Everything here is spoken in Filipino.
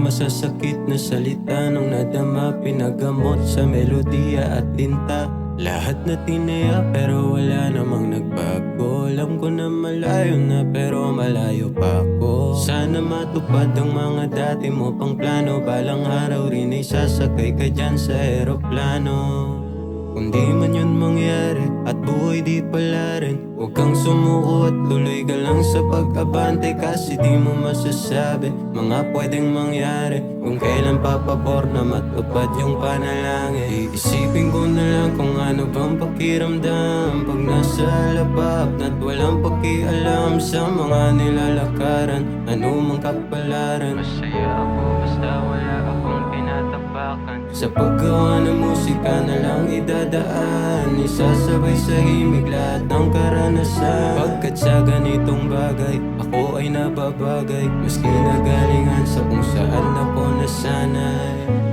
masasakit na salita nung nadama, pinagamot sa melodiya at tinta. Lahat na tinaya pero wala namang nagbago. Alam ko na malayo na pero malayo pa ako. Sana matupad ang mga dati mo pang plano. Balang araw rin ay sasakay ka dyan sa eroplano. Kung di man yun mangyari at buhay di pala rin, huwag kang sumuko at tuloy ka lang sa pag-abante. Kasi di mo masasabi mga pwedeng mangyari kung kailan papabor na matupad yung panalangin. Iisipin ko na lang kung ano bang pakiramdam pag nasa labab na't walang pakialam sa mga nilalakaran, ano mang kapalaran. Masaya ako basta wala akong pinatapakan. Sa paggawa ng musika na lang idadaan, isasabay sa himig lahat ng karanasan. Pagkat sa ganitong bagay, ako ay nababagay, maski nagalingan sa kung saan ako nasanay.